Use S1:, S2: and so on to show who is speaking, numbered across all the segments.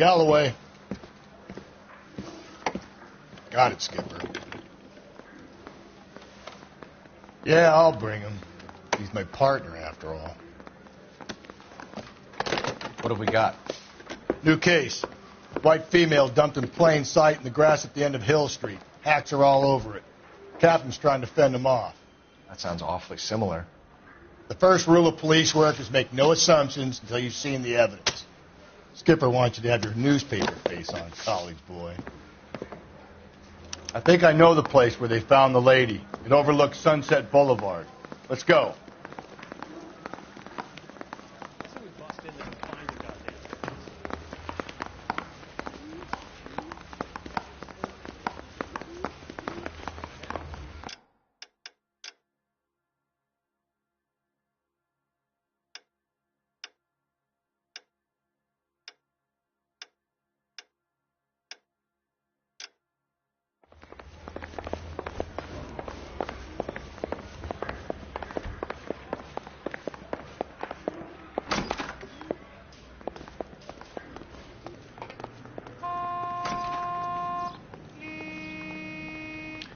S1: Galloway. Got it, Skipper. Yeah, I'll bring him. He's my partner, after all.
S2: What have we got?
S1: New case. White female dumped in plain sight in the grass at the end of Hill Street. Hacks are all over it. Captain's trying to fend them off.
S2: That sounds awfully similar.
S1: The first rule of police work is make no assumptions until you've seen the evidence. Skipper wants you to have your newspaper face on, college boy. I think I know the place where they found the lady. It overlooks Sunset Boulevard. Let's go.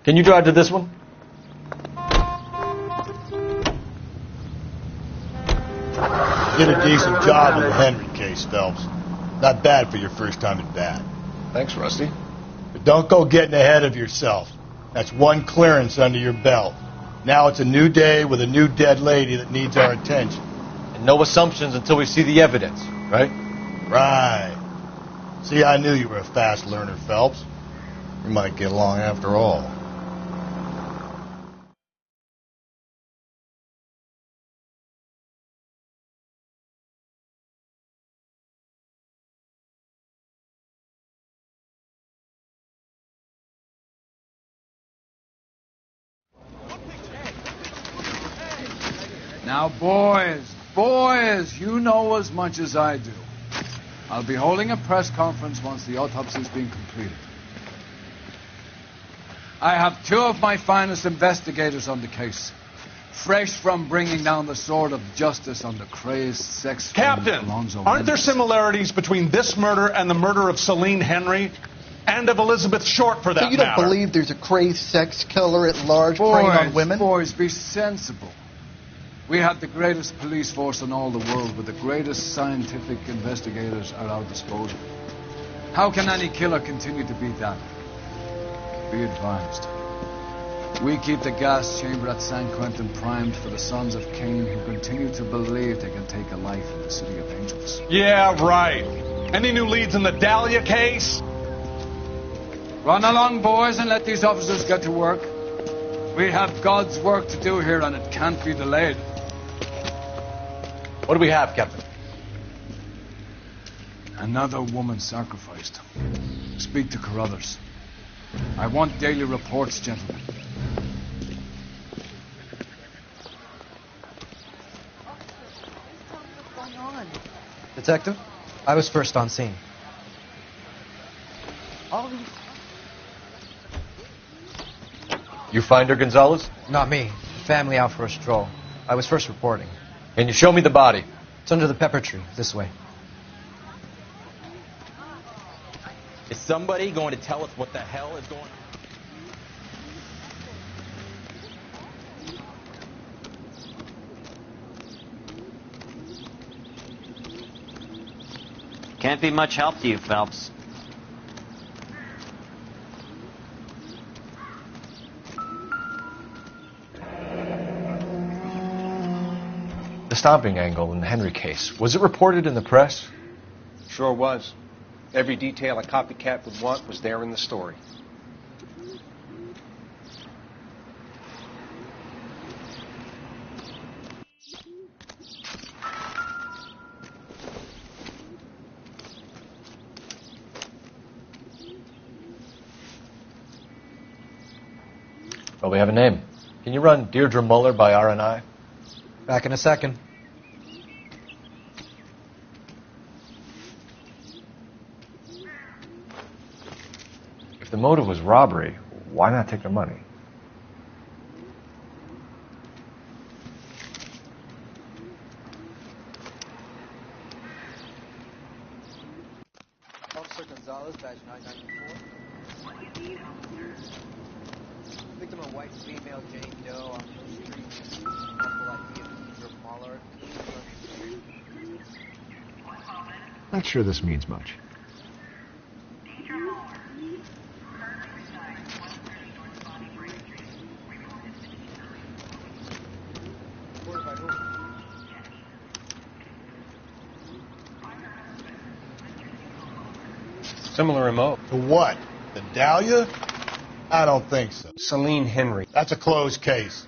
S2: Can you drive to this one?
S1: Did a decent job in the Henry case, Phelps. Not bad for your first time at bat.
S2: Thanks, Rusty.
S1: But don't go getting ahead of yourself. That's one clearance under your belt. Now it's a new day with a new dead lady that needs our attention.
S2: And no assumptions until we see the evidence, right?
S1: Right. See, I knew you were a fast learner, Phelps. We might get along after all.
S3: Now, boys, you know as much as I do. I'll be holding a press conference once the autopsy's been completed. I have two of my finest investigators on the case, fresh from bringing down the sword of justice on the crazed sex
S4: Captain,
S3: Alonzo
S4: aren't there
S3: Mendes.
S4: similarities between this murder and the murder of Celine Henry and of Elizabeth Short, for that
S5: So you don't
S4: matter?
S5: believe there's a crazed sex killer at large preying on women?
S3: Boys, be sensible. We have the greatest police force in all the world with the greatest scientific investigators at our disposal. How can any killer continue to beat that? Be advised. We keep the gas chamber at San Quentin primed for the sons of Cain who continue to believe they can take a life in the City of Angels.
S4: Yeah, right. Any new leads in the Dahlia case?
S3: Run along, boys, and let these officers get to work. We have God's work to do here, and it can't be delayed.
S2: What do we have, Captain?
S3: Another woman sacrificed. Speak to Carruthers. I want daily reports, gentlemen.
S6: What's going on?
S7: Detective, I was first on scene.
S6: All these...
S2: You find her, Gonzalez?
S7: Not me. Family out for a stroll. I was first reporting.
S2: Can you show me the body?
S7: It's under the pepper tree, this way.
S8: Is somebody going to tell us what the hell is going on?
S9: Can't be much help to you, Phelps.
S2: The stomping angle in the Henry case. Was it reported in the press?
S10: Sure was. Every detail a copycat would want was there in the story.
S2: Well, we have a name. Can you run Deirdre Muller by RNI?
S7: Back in a second.
S2: If the motive was robbery, why not take the money?
S7: female Jane Doe on Hill Street. Possible ID of Peter Muller.
S2: Not sure this means much.
S6: Similar remote.
S1: To what? The Dahlia? I don't think so.
S6: Celine Henry.
S1: That's a closed case.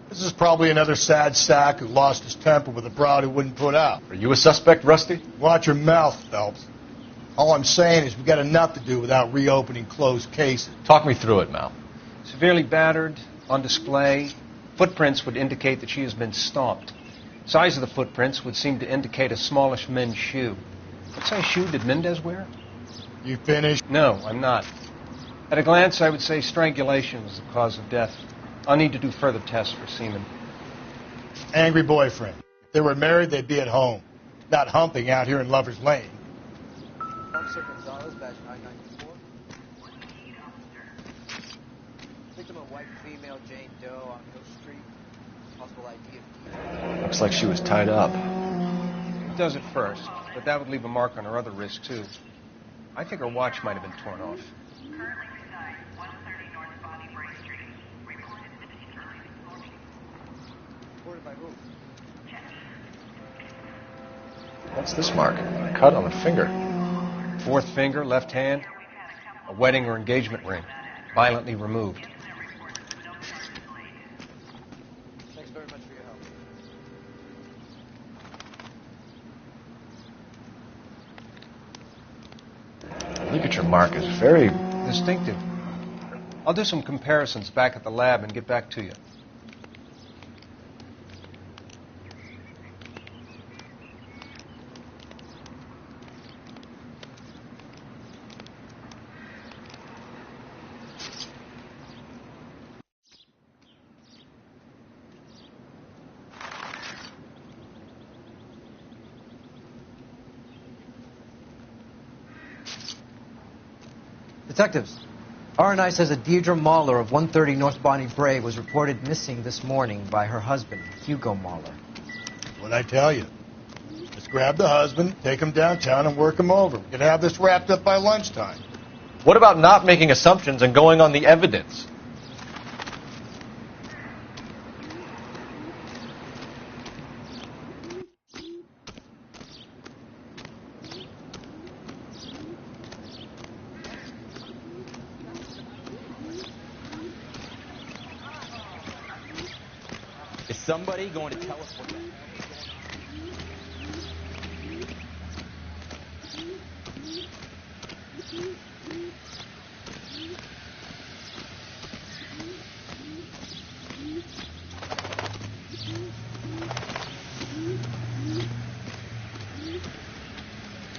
S1: This is probably another sad sack who lost his temper with a broad who wouldn't put out.
S2: Are you a suspect, Rusty?
S1: Watch your mouth, Phelps. All I'm saying is we got enough to do without reopening closed cases.
S2: Talk me through it, Mal.
S6: Severely battered, on display. Footprints would indicate that she has been stomped. Size of the footprints would seem to indicate a smallish men's shoe. What size shoe did Mendez wear?
S1: You finished?
S6: No, I'm not. At a glance, I would say strangulation was the cause of death. I'll need to do further tests for semen.
S1: Angry boyfriend. If they were married, they'd be at home, not humping out here in Lover's Lane.
S7: Officer Gonzalez, badge 994. Victim of white female Jane Doe on Hill Street. Possible ID of
S2: Looks like she was tied up.
S6: It does at first, but that would leave a mark on her other wrist, too. I think her watch might have been torn off.
S7: Reported by who?
S2: What's this mark? A cut on the finger.
S6: Fourth finger, left hand. A wedding or engagement ring. Violently removed.
S7: Thanks very much for your help.
S2: Ligature mark is very...
S6: Distinctive. I'll do some comparisons back at the lab and get back to you.
S7: Detectives, R&I says a Deirdre Mahler of 130 North Bonnie Bray was reported missing this morning by her husband, Hugo Mahler.
S1: What'd I tell you? Let's grab the husband, take him downtown, and work him over. We could have this wrapped up by lunchtime.
S2: What about not making assumptions and going on the evidence?
S8: Is somebody going to tell us what the hell is going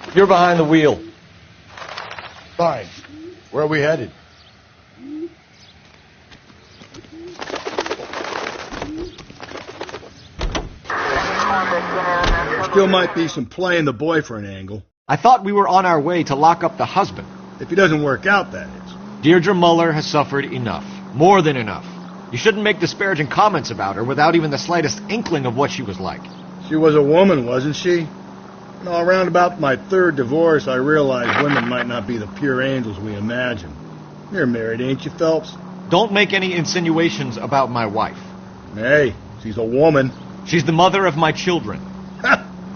S8: on?
S2: You're behind the wheel.
S1: Fine. Where are we headed? Still might be some playing the boyfriend angle.
S11: I thought we were on our way to lock up the husband.
S1: If he doesn't work out, that is.
S11: Deirdre Muller has suffered enough. More than enough. You shouldn't make disparaging comments about her without even the slightest inkling of what she was like.
S1: She was a woman, wasn't she? You know, around about my third divorce, I realized women might not be the pure angels we imagine. You're married, ain't you, Phelps?
S11: Don't make any insinuations about my wife.
S1: Hey, she's a woman.
S11: She's the mother of my children.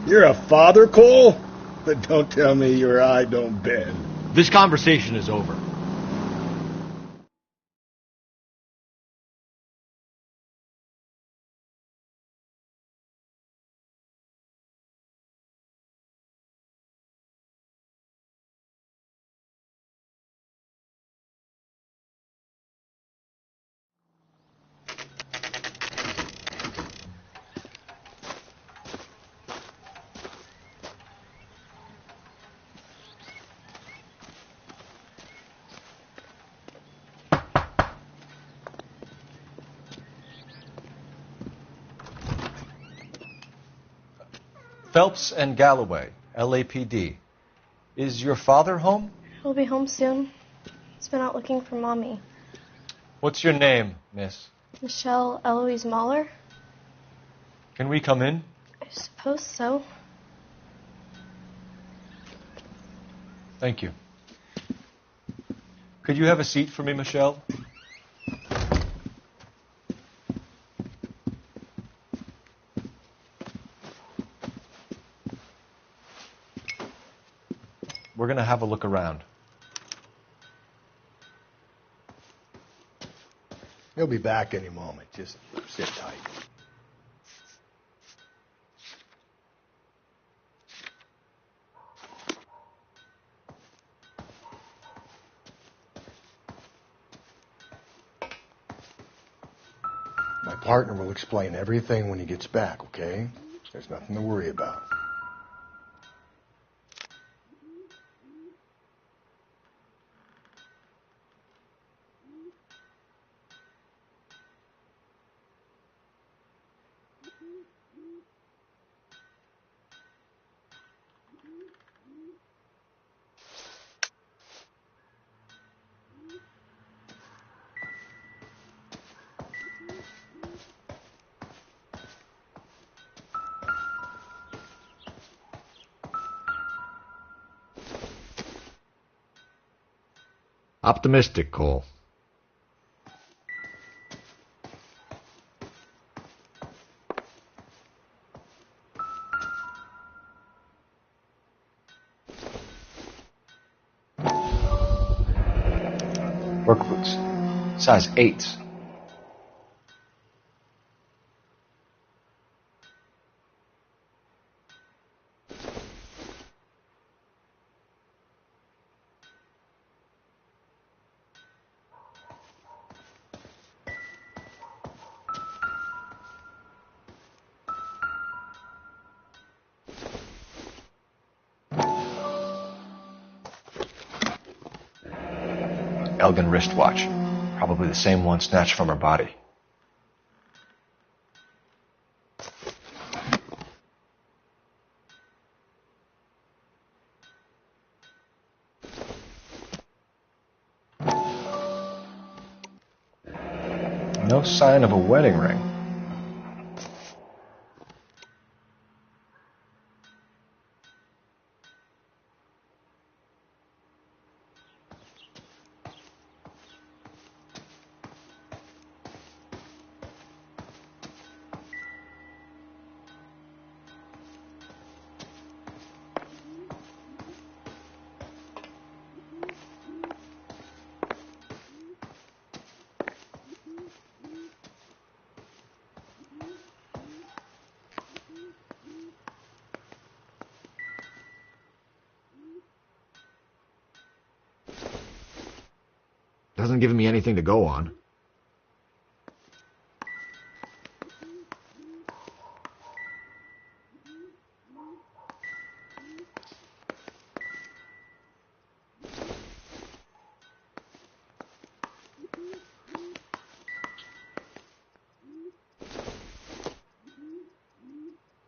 S1: You're a father, Cole? But don't tell me your eye don't bend.
S11: This conversation is over.
S2: Phelps and Galloway, LAPD. Is your father home?
S12: He'll be home soon. He's been out looking for Mommy.
S2: What's your name, miss?
S12: Michelle L.A.Noire?
S2: Can we come in?
S12: I suppose so.
S2: Thank you. Could you have a seat for me, Michelle? We're going to have a look around.
S1: He'll be back any moment. Just sit tight. My partner will explain everything when he gets back, okay? There's nothing to worry about.
S11: Optimistic, Cole.
S2: Work boots. Size 8. Elgin wristwatch. Probably the same one snatched from her body. No sign of a wedding ring.
S11: Doesn't give me anything to go on.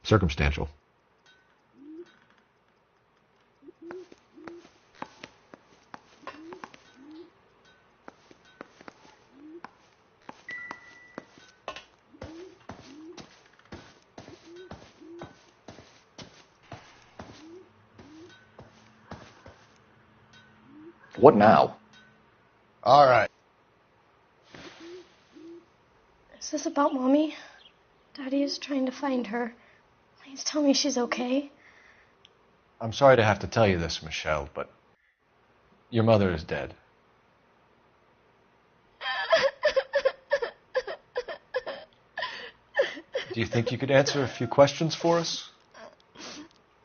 S11: Circumstantial.
S2: What now?
S1: All right.
S12: Is this about Mommy? Daddy is trying to find her. Please tell me she's okay.
S2: I'm sorry to have to tell you this, Michelle, but your mother is dead. Do you think you could answer a few questions for us?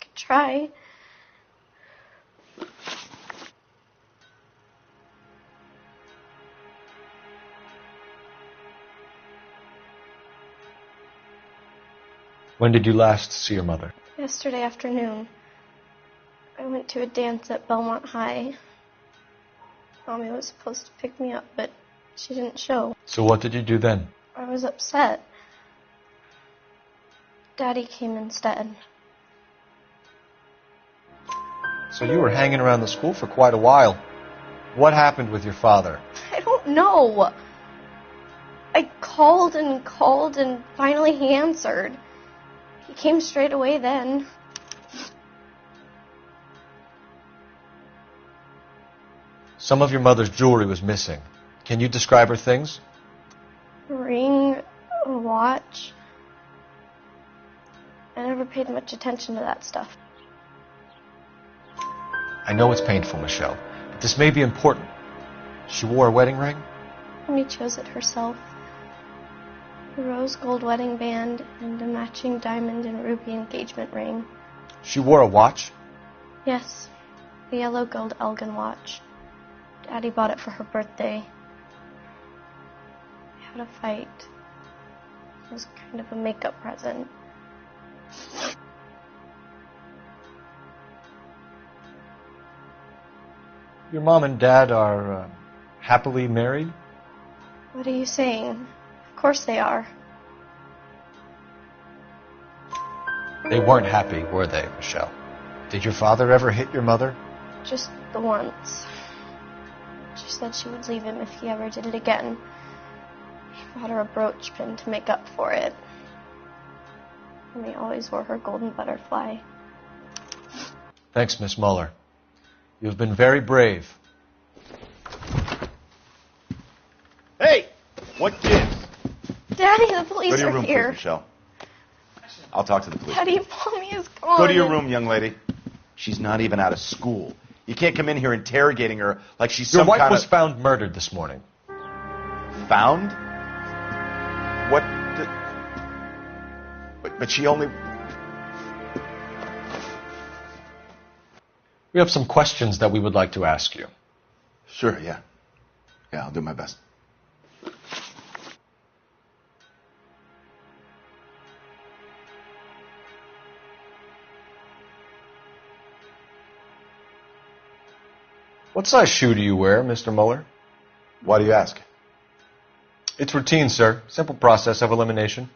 S12: Could try.
S2: When did you last see your mother?
S12: Yesterday afternoon. I went to a dance at Belmont High. Mommy was supposed to pick me up, but she didn't show.
S2: So what did you do then?
S12: I was upset. Daddy came instead.
S2: So you were hanging around the school for quite a while. What happened with your father?
S12: I don't know. I called and finally he answered. He came straight away then.
S2: Some of your mother's jewelry was missing. Can you describe her things?
S12: A ring, a watch. I never paid much attention to that stuff.
S2: I know it's painful, Michelle, but this may be important. She wore a wedding ring?
S12: She chose it herself. A rose gold wedding band and a matching diamond and ruby engagement ring.
S2: She wore a watch?
S12: Yes, a yellow gold Elgin watch. Daddy bought it for her birthday. We had a fight. It was kind of a makeup present.
S2: Your mom and dad are happily married?
S12: What are you saying? Of course they are.
S2: They weren't happy, were they, Michelle? Did your father ever hit your mother?
S12: Just the once. She said she would leave him if he ever did it again. He bought her a brooch pin to make up for it. And he always wore her golden butterfly.
S2: Thanks, Miss Muller. You've been very brave.
S13: Hey! What gives?
S12: Daddy, the police
S13: Go to your
S12: are
S13: room,
S12: here.
S13: please, Michelle. I'll talk to the police.
S12: Daddy, Mommy is gone.
S13: Go to your room, young lady. She's not even out of school. You can't come in here interrogating her like she's
S2: Your
S13: some
S2: wife
S13: kind
S2: was
S13: of...
S2: found murdered this morning.
S13: Found? What? But she only...
S2: We have some questions that we would like to ask you.
S13: Sure, yeah. Yeah, I'll do my best.
S2: What size shoe do you wear, Mr. Muller?
S13: Why do you ask?
S2: It's routine, sir. Simple process of elimination.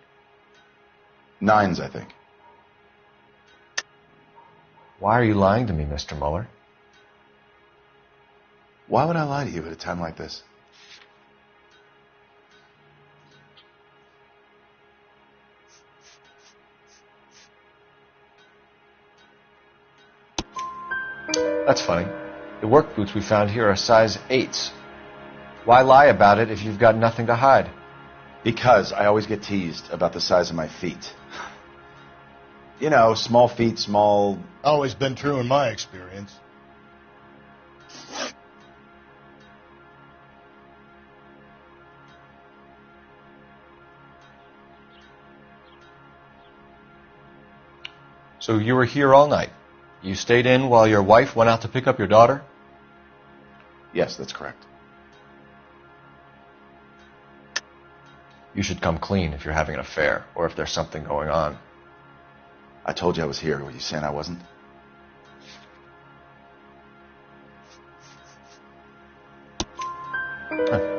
S13: 9s, I think.
S2: Why are you lying to me, Mr. Muller?
S13: Why would I lie to you at a time like this?
S2: That's funny. The work boots we found here are size 8s. Why lie about it if you've got nothing to hide?
S13: Because I always get teased about the size of my feet. You know, small feet, small...
S1: Always been true in my experience.
S2: So you were here all night. You stayed in while your wife went out to pick up your daughter?
S13: Yes, that's correct.
S2: You should come clean if you're having an affair, or if there's something going on.
S13: I told you I was here. Were you saying I wasn't?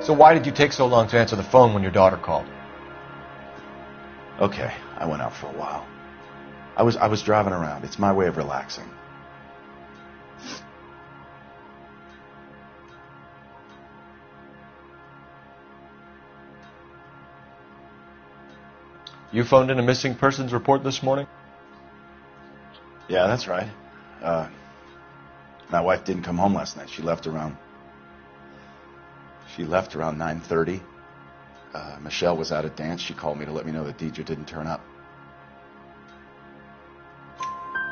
S2: So why did you take so long to answer the phone when your daughter called?
S13: Okay, I went out for a while. I was driving around. It's my way of relaxing.
S2: You phoned in a missing persons report this morning?
S13: Yeah, that's right. My wife didn't come home last night. She left around 9:30. Michelle was out at dance. She called me to let me know that Deidre didn't turn up.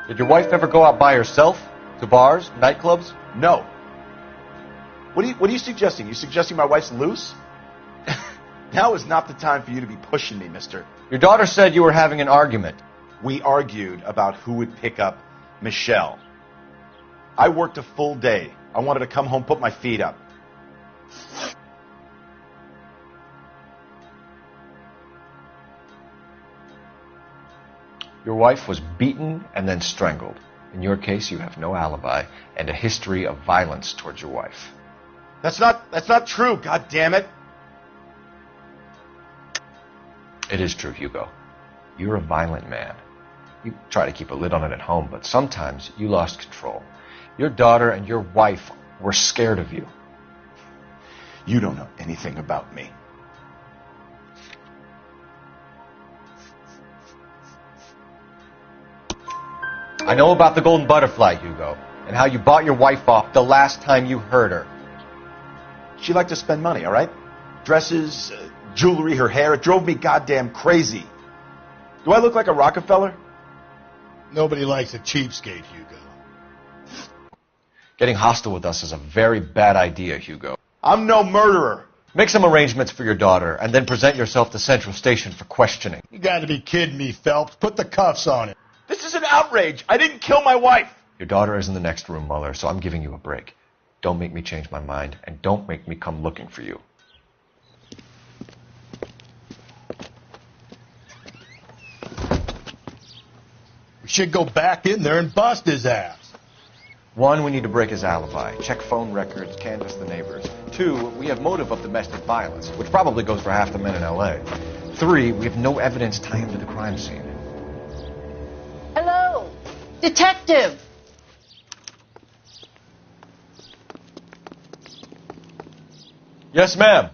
S2: Did your wife ever go out by herself? To bars? Nightclubs?
S13: No. What are you suggesting? You suggesting my wife's loose? Now is not the time for you to be pushing me, mister.
S2: Your daughter said you were having an argument.
S13: We argued about who would pick up Michelle. I worked a full day. I wanted to come home, put my feet up.
S2: Your wife was beaten and then strangled. In your case, you have no alibi and a history of violence towards your wife.
S13: That's not true, God damn it.
S2: It is true, Hugo. You're a violent man. You try to keep a lid on it at home, but sometimes you lost control. Your daughter and your wife were scared of you.
S13: You don't know anything about me.
S2: I know about the golden butterfly, Hugo, and how you bought your wife off the last time you heard her.
S13: She liked to spend money, all right? Dresses, jewelry, her hair. It drove me goddamn crazy. Do I look like a Rockefeller?
S1: Nobody likes a cheapskate, Hugo.
S2: Getting hostile with us is a very bad idea, Hugo.
S13: I'm no murderer.
S2: Make some arrangements for your daughter, and then present yourself to Central Station for questioning.
S1: You gotta be kidding me, Phelps. Put the cuffs on it.
S13: This is an outrage. I didn't kill my wife.
S2: Your daughter is in the next room, Mueller, so I'm giving you a break. Don't make me change my mind, and don't make me come looking for you.
S1: We should go back in there and bust his ass.
S2: 1, we need to break his alibi. Check phone records, canvass the neighbors. 2, we have motive of domestic violence, which probably goes for half the men in L.A. 3, we have no evidence tying him to the crime scene.
S14: Hello, detective.
S2: Yes, ma'am.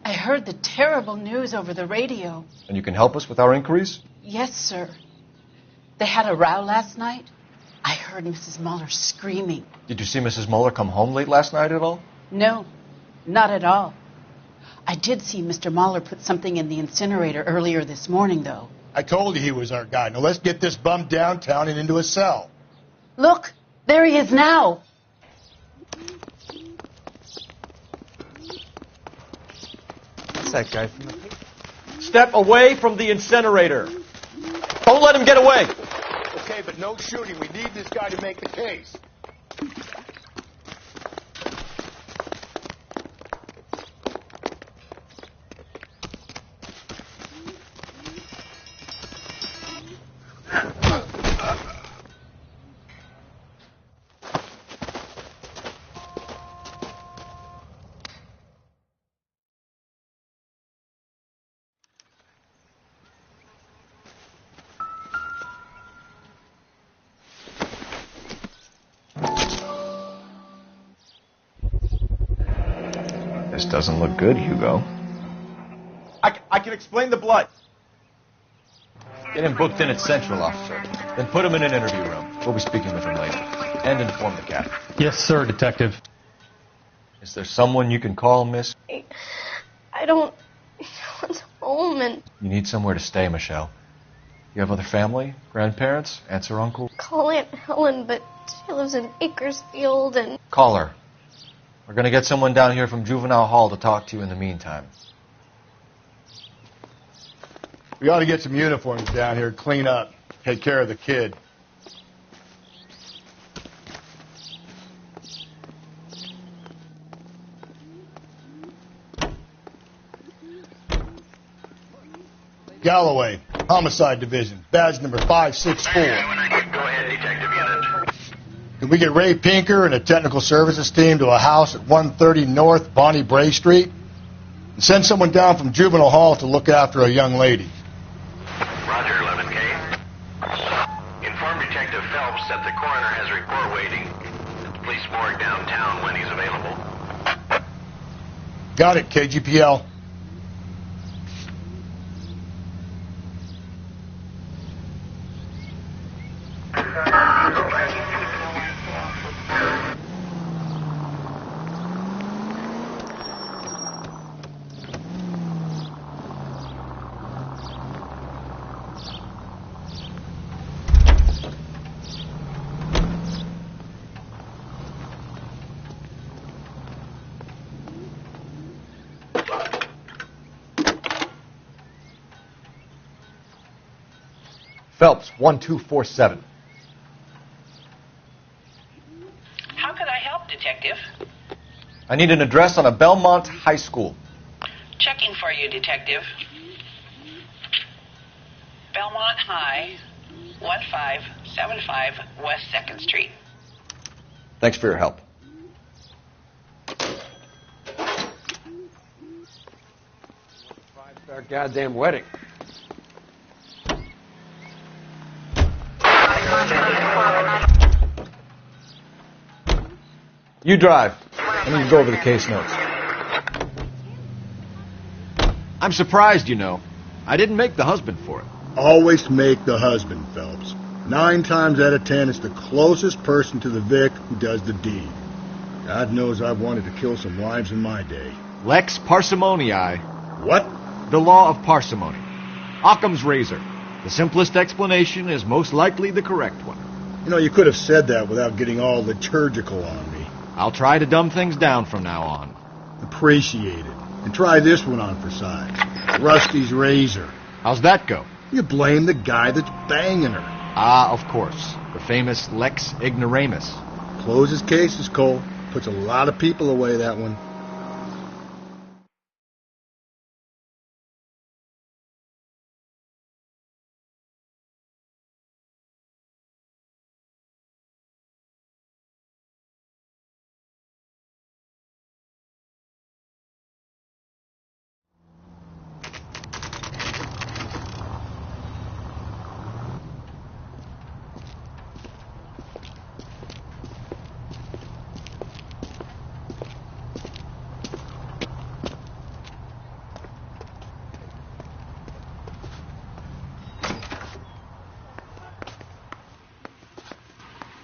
S14: I heard the terrible news over the radio.
S2: And you can help us with our inquiries?
S14: Yes, sir. They had a row last night. I heard Mrs. Mueller screaming.
S2: Did you see Mrs. Mueller come home late last night at all?
S14: No, not at all. I did see Mr. Mueller put something in the incinerator earlier this morning, though.
S1: I told you he was our guy. Now let's get this bum downtown and into a cell.
S14: Look, there he is now.
S11: What's that guy from the paper? Step away from the incinerator. Don't let him get away.
S1: Okay, but no shooting. We need this guy to make the case.
S2: This doesn't look good, Hugo.
S13: I can explain the blood.
S2: Get him booked in at Central, officer. Then put him in an interview room. We'll be speaking with him later. And inform the captain.
S15: Yes, sir, detective.
S2: Is there someone you can call, miss?
S12: I don't want home and...
S2: You need somewhere to stay, Michelle. You have other family? Grandparents? Aunts or uncles?
S12: Call Aunt Helen, but she lives in Bakersfield and...
S2: Call her. We're going to get someone down here from Juvenile Hall to talk to you in the meantime.
S1: We ought to get some uniforms down here, clean up, take care of the kid. Galloway, Homicide Division, badge number 564.
S16: Go ahead, detective unit.
S1: Can we get Ray Pinker and a technical services team to a house at 130 North Bonnie Bray Street? And send someone down from Juvenile Hall to look after a young lady.
S16: Roger, 11K. Inform Detective Phelps that the coroner has a report waiting at the police morgue downtown when he's available.
S1: Got it, KGPL.
S2: Phelps, 1247.
S17: How could I help, Detective?
S2: I need an address on a Belmont High School.
S17: Checking for you, Detective. Belmont High, 1575 West 2nd Street.
S2: Thanks for your help.
S18: Our goddamn wedding.
S2: You drive. I need to go over the case notes.
S11: I'm surprised, you know. I didn't make the husband for it.
S1: Always make the husband, Phelps. 9 times out of 10, it's the closest person to the Vic who does the deed. God knows I've wanted to kill some wives in my day.
S11: Lex parsimoniae.
S1: What?
S11: The law of parsimony. Occam's razor. The simplest explanation is most likely the correct one.
S1: You know, you could have said that without getting all liturgical on me.
S11: I'll try to dumb things down from now on.
S1: Appreciate it. And try this one on for size. Rusty's razor.
S11: How's that go?
S1: You blame the guy that's banging her.
S11: Ah, of course. The famous Lex ignoramus.
S1: Closes cases, Cole. Puts a lot of people away, that one.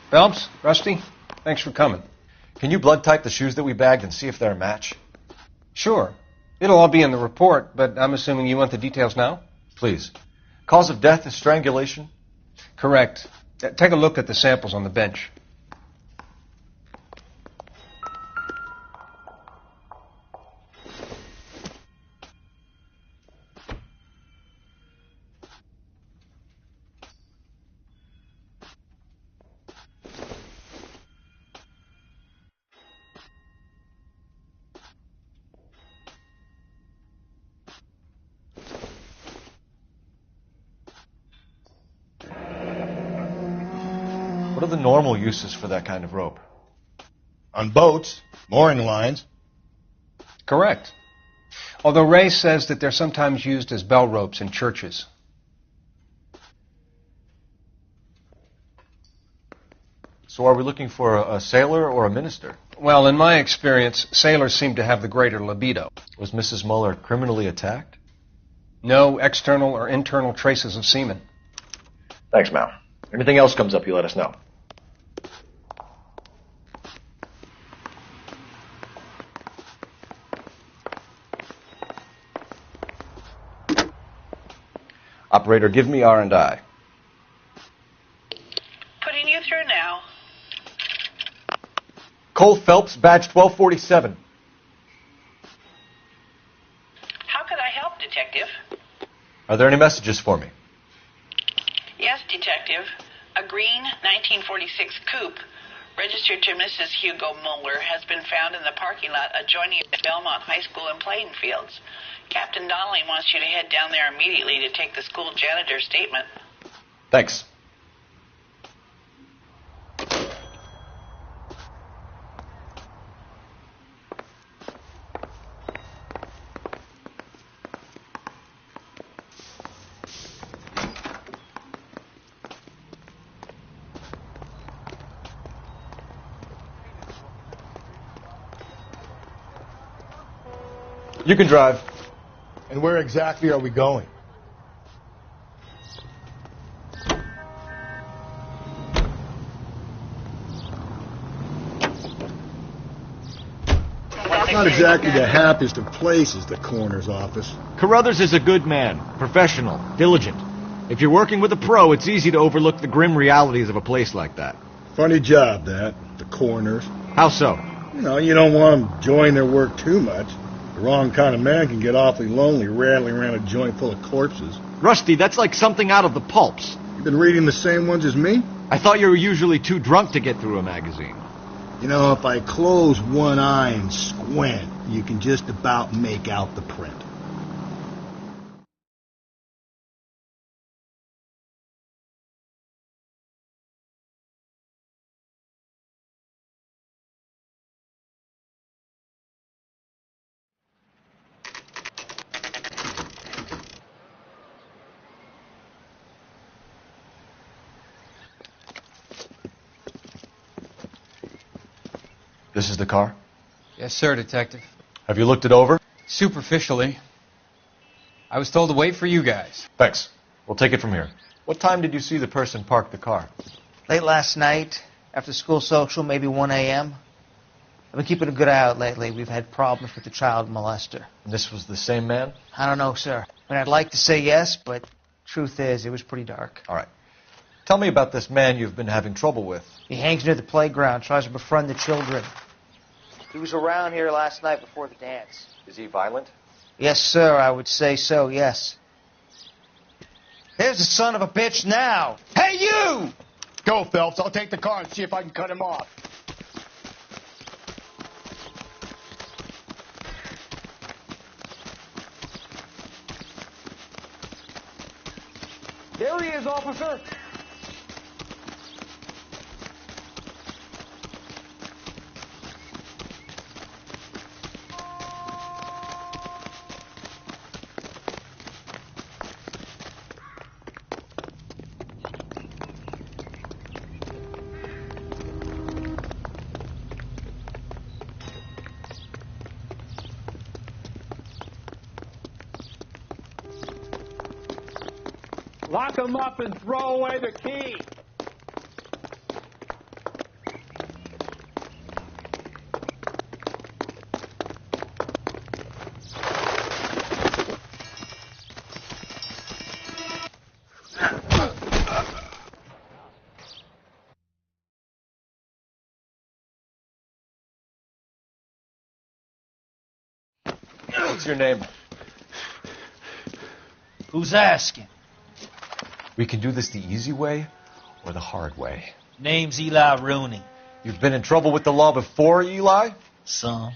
S6: Phelps, Rusty, thanks for coming.
S2: Can you blood type the shoes that we bagged and see if they're a match?
S6: Sure. It'll all be in the report, but I'm assuming you want the details now?
S2: Please. Cause of death is strangulation?
S6: Correct. Take a look at the samples on the bench.
S2: What are the normal uses for that kind of rope?
S1: On boats, mooring lines.
S6: Correct. Although Ray says that they're sometimes used as bell ropes in churches.
S2: So are we looking for a sailor or a minister?
S6: Well, in my experience, sailors seem to have the greater libido.
S2: Was Mrs. Muller criminally attacked?
S6: No external or internal traces of semen.
S2: Thanks, Mal. Anything else comes up, you let us know. Operator, give me R&I.
S17: Putting you through now.
S2: Cole Phelps, badge 1247.
S17: How could I help, Detective?
S2: Are there any messages for me?
S17: Yes, Detective. A green 1946 coupe registered to Mrs. Hugo Muller has been found in the parking lot adjoining Belmont High School and playing fields. Captain Donnelly wants you to head down there immediately to take the school janitor's statement.
S2: Thanks. You can drive.
S1: And where exactly are we going? Not exactly the happiest of places, the coroner's office.
S11: Carruthers is a good man, professional, diligent. If you're working with a pro, it's easy to overlook the grim realities of a place like that.
S1: Funny job, that, the coroner's.
S11: How so?
S1: You know, you don't want them enjoying their work too much. The wrong kind of man can get awfully lonely rattling around a joint full of corpses.
S11: Rusty, that's like something out of the pulps.
S1: You been reading the same ones as me?
S11: I thought you were usually too drunk to get through a magazine.
S1: You know, if I close one eye and squint, you can just about make out the print.
S2: This is the car?
S15: Yes, sir, Detective.
S2: Have you looked it over?
S15: Superficially. I was told to wait for you guys.
S2: Thanks. We'll take it from here. What time did you see the person park the car?
S7: Late last night, after school social, maybe 1 a.m. I've been keeping a good eye out lately. We've had problems with the child molester.
S2: And this was the same man?
S7: I don't know, sir. I mean, I'd like to say yes, but truth is, it was pretty dark.
S2: All right. Tell me about this man you've been having trouble with.
S7: He hangs near the playground, tries to befriend the children. He was around here last night before the dance.
S2: Is he violent?
S7: Yes, sir, I would say so, yes. Here's the son of a bitch now. Hey, you!
S1: Go, Phelps. I'll take the car and see if I can cut him off.
S7: There he is, officer.
S18: Lock him up and throw away the key.
S2: What's your name?
S19: Who's asking?
S2: We can do this the easy way or the hard way.
S19: Name's Eli Rooney.
S2: You've been in trouble with the law before, Eli?
S19: Some.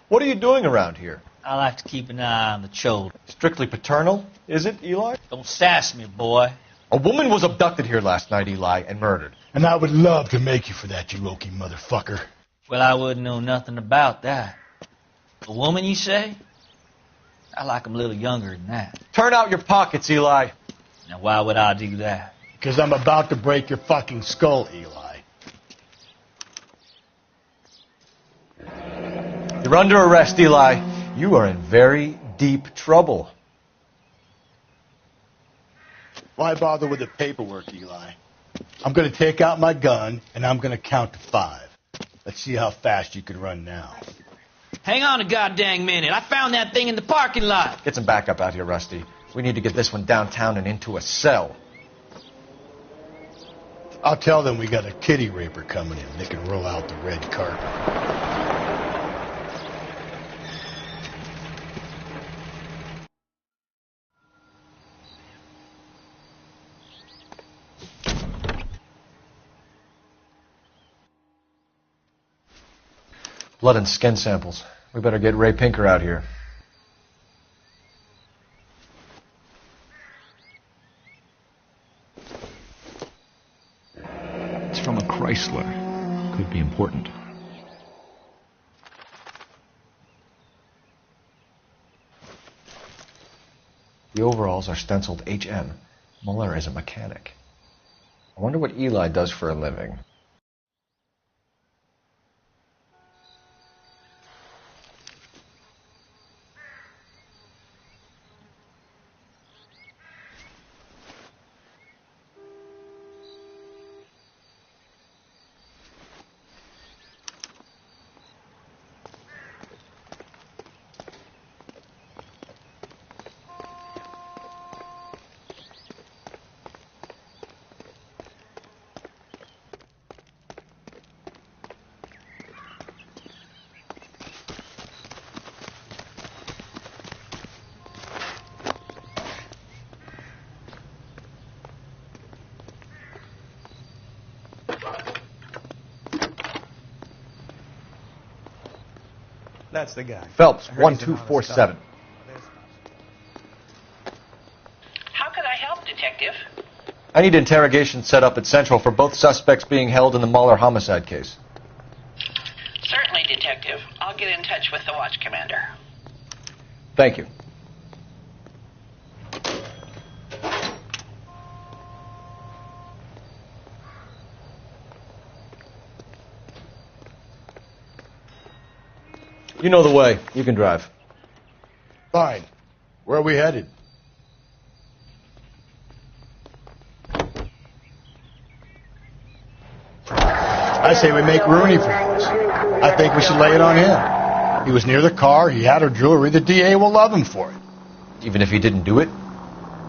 S2: What are you doing around here?
S19: I like to keep an eye on the children.
S2: Strictly paternal, is it, Eli?
S19: Don't sass me, boy.
S2: A woman was abducted here last night, Eli, and murdered.
S1: And I would love to make you for that, you Okie motherfucker.
S19: Well, I wouldn't know nothing about that. A woman, you say? I like 'em a little younger than that.
S2: Turn out your pockets, Eli.
S19: Now, why would I do that?
S1: Because I'm about to break your fucking skull, Eli.
S2: You're under arrest, Eli. You are in very deep trouble.
S1: Why bother with the paperwork, Eli? I'm going to take out my gun, and I'm going to count to 5. Let's see how fast you can run now.
S19: Hang on a goddamn minute. I found that thing in the parking lot.
S2: Get some backup out here, Rusty. We need to get this one downtown and into a cell.
S1: I'll tell them we got a kitty raper coming in. They can roll out the red carpet.
S2: Blood and skin samples. We better get Ray Pinker out here.
S20: It's from a Chrysler. Could be important.
S2: The overalls are stenciled HM. Muller is a mechanic. I wonder what Eli does for a living.
S1: That's the guy.
S2: Phelps, 1247.
S17: How could I help, Detective?
S2: I need interrogation set up at Central for both suspects being held in the Mahler homicide case.
S17: Certainly, Detective. I'll get in touch with the watch commander.
S2: Thank you. You know the way. You can drive.
S1: Fine. Where are we headed? I say we make Rooney famous. I think we should lay it on him. He was near the car, he had her jewelry, the DA will love him for it.
S2: Even if he didn't do it?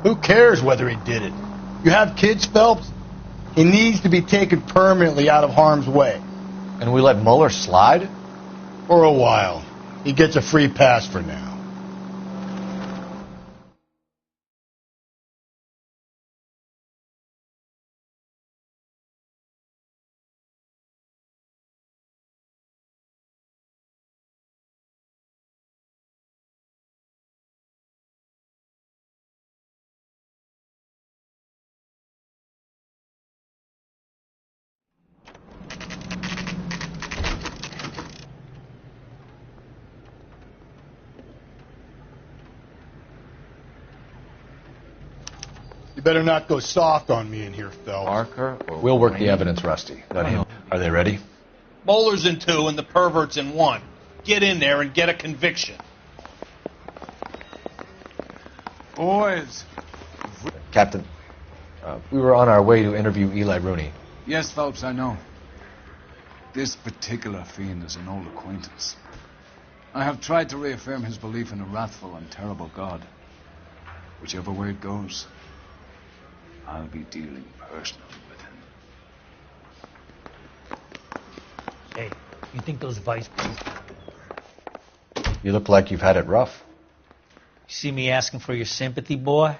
S1: Who cares whether he did it? You have kids, Phelps? He needs to be taken permanently out of harm's way.
S2: And we let Mueller slide?
S1: For a while. He gets a free pass for now. You better not go soft on me in here, Phelps.
S2: Marker? We'll work the evidence, Rusty. Let him. Are they ready?
S4: Bowler's in 2 and the pervert's in 1. Get in there and get a conviction.
S3: Boys.
S2: Captain, we were on our way to interview Eli Rooney.
S3: Yes, Phelps, I know. This particular fiend is an old acquaintance. I have tried to reaffirm his belief in a wrathful and terrible God. Whichever way it goes, I'll be dealing personally with him.
S19: Hey, you think those vice...
S2: You look like you've had it rough.
S19: You see me asking for your sympathy, boy?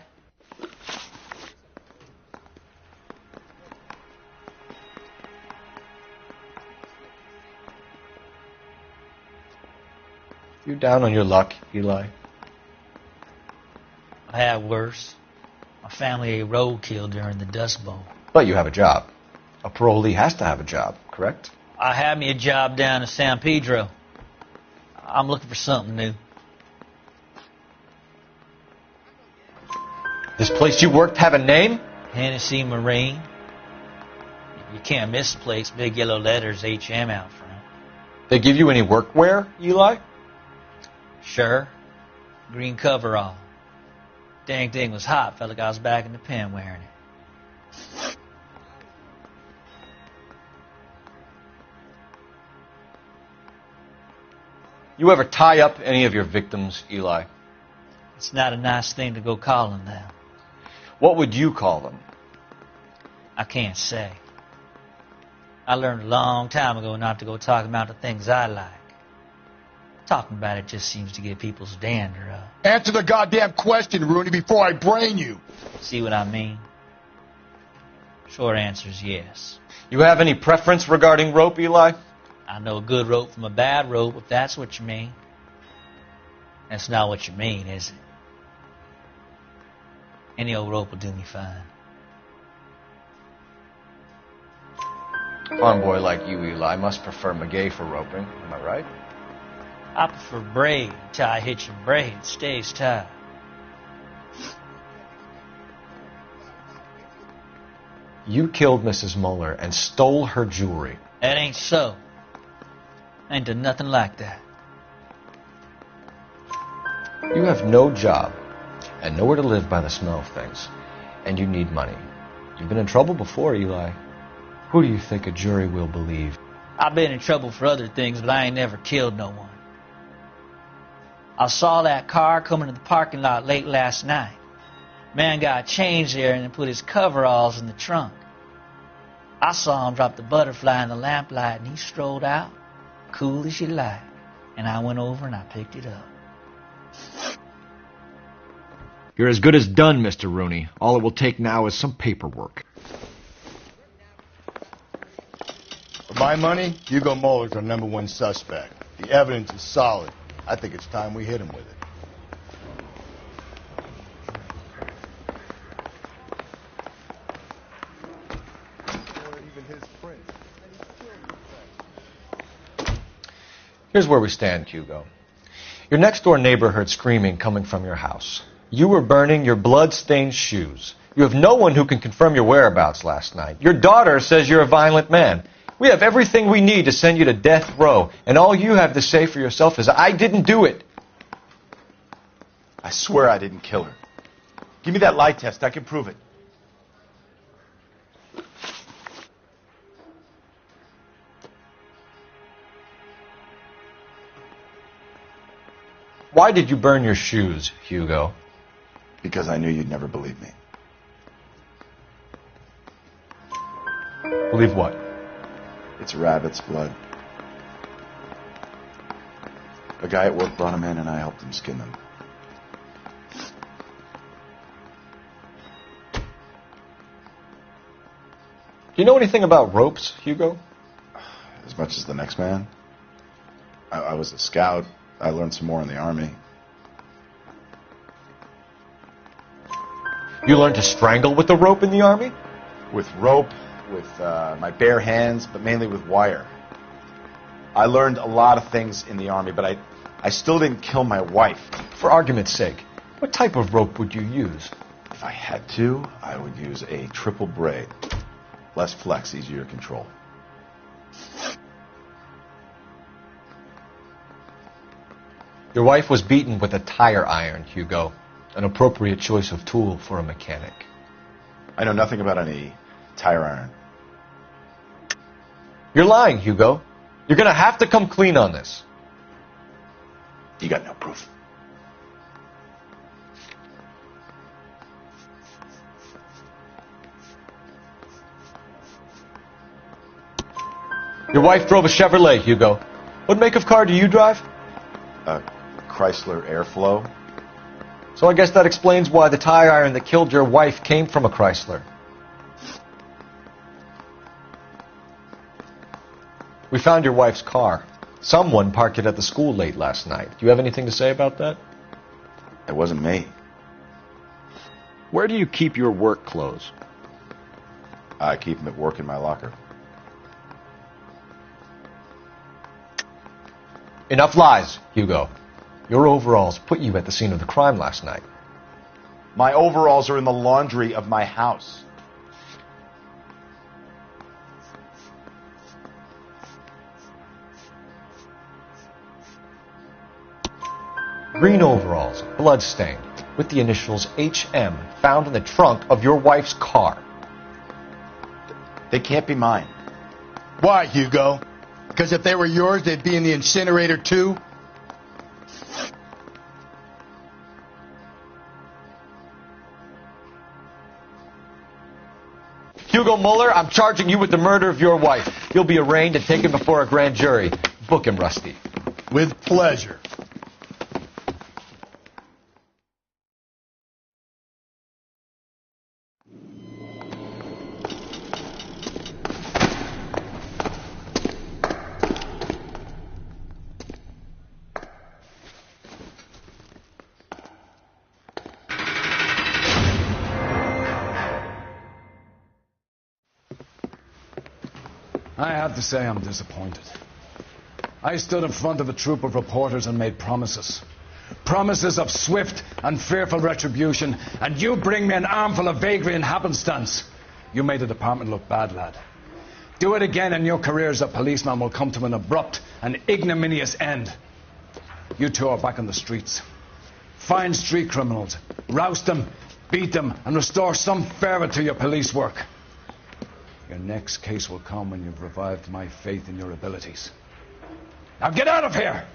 S2: You down on your luck, Eli?
S19: I had worse. My family ate roadkill during the Dust Bowl.
S2: But you have a job. A parolee has to have a job, correct?
S19: I had me a job down in San Pedro. I'm looking for something new.
S2: This place you worked have a name?
S19: Hennessy Marine. You can't miss the place. Big yellow letters, HM out front.
S2: They give you any workwear, Eli?
S19: Sure. Green coverall. Dang thing was hot. Felt like I was back in the pen wearing it.
S2: You ever tie up any of your victims, Eli?
S19: It's not a nice thing to go calling them.
S2: What would you call them?
S19: I can't say. I learned a long time ago not to go talking about the things I like. Talking about it just seems to get people's dander up.
S1: Answer the goddamn question, Rooney, before I brain you.
S19: See what I mean? Short answer is yes.
S2: You have any preference regarding rope, Eli?
S19: I know a good rope from a bad rope, if that's what you mean. That's not what you mean, is it? Any old rope will do me fine.
S2: Farm boy like you, Eli, must prefer Magay for roping. Am I right?
S19: I prefer braid. Tie hitch and braid. Stays tied.
S2: You killed Mrs. Mueller and stole her jewelry.
S19: That ain't so. I ain't done nothing like that.
S2: You have no job and nowhere to live by the smell of things. And you need money. You've been in trouble before, Eli. Who do you think a jury will believe?
S19: I've been in trouble for other things, but I ain't never killed no one. I saw that car coming to the parking lot late last night. Man got changed there and then put his coveralls in the trunk. I saw him drop the butterfly in the lamplight and he strolled out, cool as you like. And I went over and I picked it up.
S11: You're as good as done, Mr. Rooney. All it will take now is some paperwork.
S1: For my money, Hugo Muller's our #1 suspect. The evidence is solid. I think it's time we hit him with it.
S2: Here's where we stand, Hugo. Your next-door neighbor heard screaming coming from your house. You were burning your blood-stained shoes. You have no one who can confirm your whereabouts last night. Your daughter says you're a violent man. We have everything we need to send you to death row, and all you have to say for yourself is, I didn't do it.
S13: I swear I didn't kill her. Give me that lie test. I can prove it.
S2: Why did you burn your shoes, Hugo?
S13: Because I knew you'd never believe me.
S2: Believe what?
S13: It's rabbit's blood. A guy at work brought them in and I helped him skin them.
S2: Do you know anything about ropes, Hugo?
S13: As much as the next man. I was a scout. I learned some more in the Army.
S2: You learned to strangle with the rope in the Army?
S13: With rope, with my bare hands, but mainly with wire. I learned a lot of things in the Army, but I still didn't kill my wife.
S2: For argument's sake, what type of rope would you use?
S13: If I had to, I would use a triple braid. Less flex, easier to control.
S2: Your wife was beaten with a tire iron, Hugo. An appropriate choice of tool for a mechanic.
S13: I know nothing about any tire iron.
S2: You're lying, Hugo. You're going to have to come clean on this.
S13: You got no proof.
S2: Your wife drove a Chevrolet, Hugo. What make of car do you drive?
S13: A Chrysler Airflow.
S2: So I guess that explains why the tire iron that killed your wife came from a Chrysler. We found your wife's car. Someone parked it at the school late last night. Do you have anything to say about that?
S13: It wasn't me.
S11: Where do you keep your work clothes?
S13: I keep them at work in my locker.
S2: Enough lies, Hugo. Your overalls put you at the scene of the crime last night.
S13: My overalls are in the laundry of my house.
S2: Green overalls, blood-stained, with the initials HM found in the trunk of your wife's car.
S13: They can't be mine.
S1: Why, Hugo? Because if they were yours, they'd be in the incinerator too?
S2: Hugo Mueller, I'm charging you with the murder of your wife. You'll be arraigned and taken before a grand jury. Book him, Rusty.
S1: With pleasure.
S3: I have to say I'm disappointed. I stood in front of a troop of reporters and made promises. Promises of swift and fearful retribution, and you bring me an armful of vagary and happenstance. You made the department look bad, lad. Do it again and your career as a policeman will come to an abrupt and ignominious end. You two are back on the streets. Find street criminals, roust them, beat them, and restore some fervor to your police work. Your next case will come when you've revived my faith in your abilities. Now get out of here!